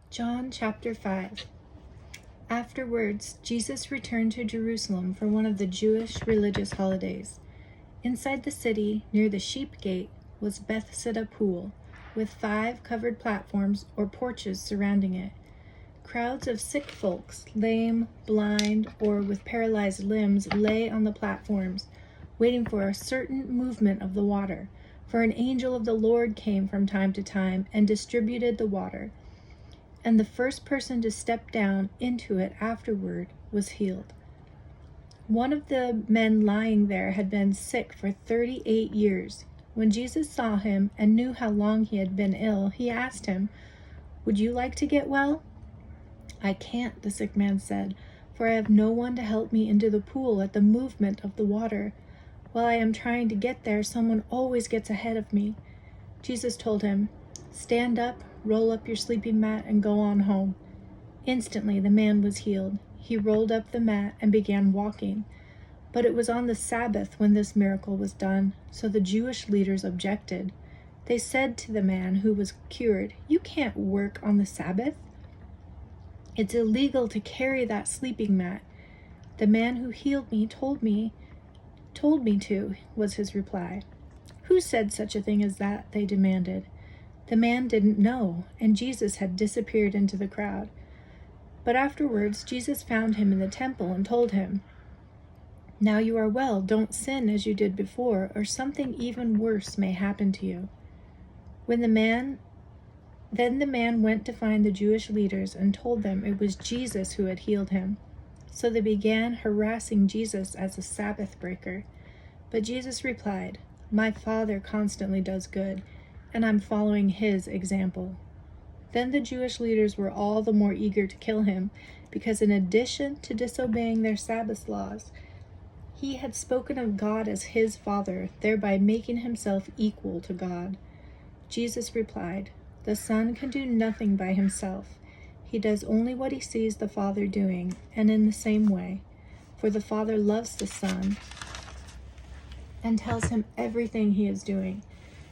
John chapter 5. Afterwards, Jesus returned to Jerusalem for one of the Jewish religious holidays. Inside the city, near the Sheep Gate, was Bethesda Pool, with 5 covered platforms or porches surrounding it. Crowds of sick folks, lame, blind, or with paralyzed limbs, lay on the platforms, waiting for a certain movement of the water, for an angel of the Lord came from time to time and distributed the water. And the first person to step down into it afterward was healed. One of the men lying there had been sick for 38 years. When Jesus saw him and knew how long he had been ill, he asked him, "Would you like to get well?" "I can't," the sick man said, "for I have no one to help me into the pool at the movement of the water. While I am trying to get there, someone always gets ahead of me." Jesus told him, "Stand up, roll up your sleeping mat, and go on home." Instantly the man was healed. He rolled up the mat and began walking. But it was on the Sabbath when this miracle was done, so the Jewish leaders objected. They said to the man who was cured, "You can't work on the Sabbath. It's illegal to carry that sleeping mat." "The man who healed me told me to," was his reply. "Who said such a thing as that?" they demanded. The man didn't know, and Jesus had disappeared into the crowd. But afterwards, Jesus found him in the temple and told him, "Now you are well, don't sin as you did before, or something even worse may happen to you." Then the man went to find the Jewish leaders and told them it was Jesus who had healed him. So they began harassing Jesus as a Sabbath breaker. But Jesus replied, "My Father constantly does good, and I'm following his example." Then the Jewish leaders were all the more eager to kill him, because in addition to disobeying their Sabbath laws, he had spoken of God as his Father, thereby making himself equal to God. Jesus replied, "The Son can do nothing by himself. He does only what he sees the Father doing, and in the same way, for the Father loves the Son and tells him everything he is doing.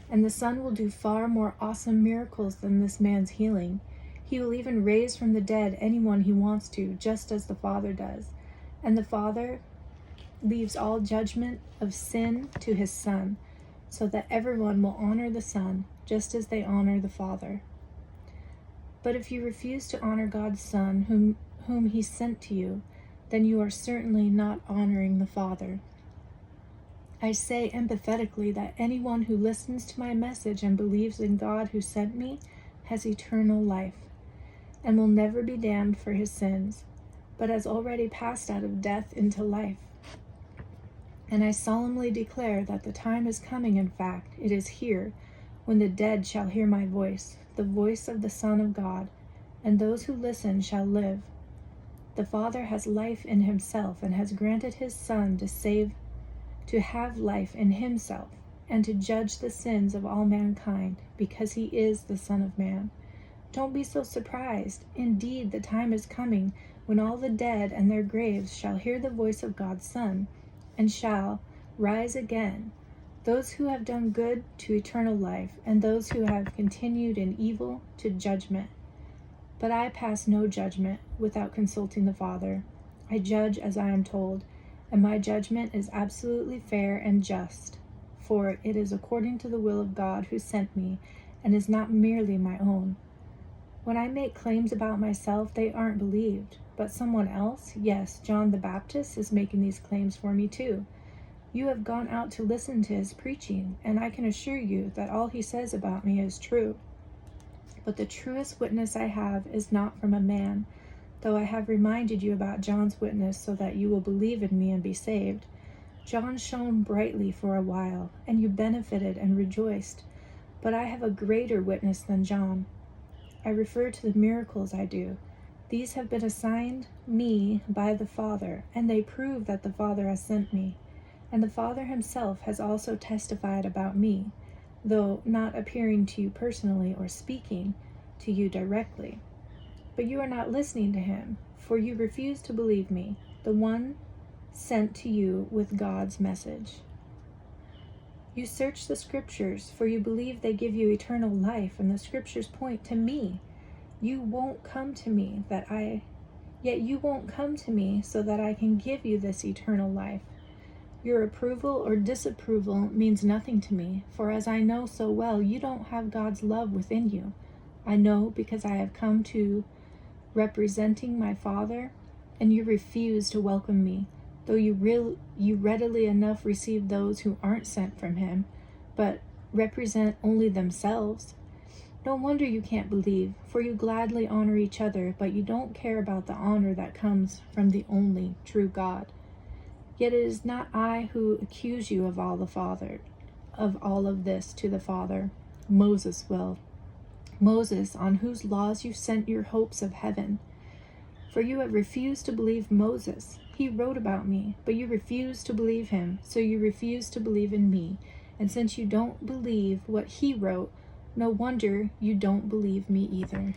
And the Son will do far more awesome miracles than this man's healing. He will even raise from the dead anyone he wants to, just as the Father does. And the Father leaves all judgment of sin to his Son, so that everyone will honor the Son, just as they honor the Father. But if you refuse to honor God's Son, whom he sent to you, then you are certainly not honoring the Father. I say empathetically that anyone who listens to my message and believes in God who sent me has eternal life, and will never be damned for his sins, but has already passed out of death into life. And I solemnly declare that the time is coming, in fact, it is here, when the dead shall hear my voice, the voice of the Son of God, and those who listen shall live. The Father has life in himself and has granted his Son to have life in himself, and to judge the sins of all mankind, because he is the Son of Man. Don't be so surprised. Indeed, the time is coming when all the dead and their graves shall hear the voice of God's Son, and shall rise again, those who have done good to eternal life, and those who have continued in evil to judgment. But I pass no judgment without consulting the Father. I judge as I am told, and my judgment is absolutely fair and just, for it is according to the will of God who sent me, and is not merely my own. When I make claims about myself, they aren't believed, but someone else, yes, John the Baptist, is making these claims for me too. You have gone out to listen to his preaching, and I can assure you that all he says about me is true. But the truest witness I have is not from a man, though I have reminded you about John's witness so that you will believe in me and be saved. John shone brightly for a while, and you benefited and rejoiced, but I have a greater witness than John. I refer to the miracles I do. These have been assigned me by the Father, and they prove that the Father has sent me. And the Father himself has also testified about me, though not appearing to you personally or speaking to you directly. But you are not listening to him, for you refuse to believe me. the one sent to you with God's message. You search the scriptures, for you believe they give you eternal life, and the scriptures point to me. Yet you won't come to me so that I can give you this eternal life. Your approval or disapproval means nothing to me, for as I know so well, you don't have God's love within you. I know because I have come to representing my Father, and you refuse to welcome me, though you readily enough receive those who aren't sent from him, but represent only themselves. No wonder you can't believe, for you gladly honor each other, but you don't care about the honor that comes from the only true God. Yet it is not I who accuse you of all of this to the Father. Moses will. Moses, on whose laws you sent your hopes of heaven. For you have refused to believe Moses. He wrote about me, but you refused to believe him, so you refuse to believe in me. And since you don't believe what he wrote, no wonder you don't believe me either.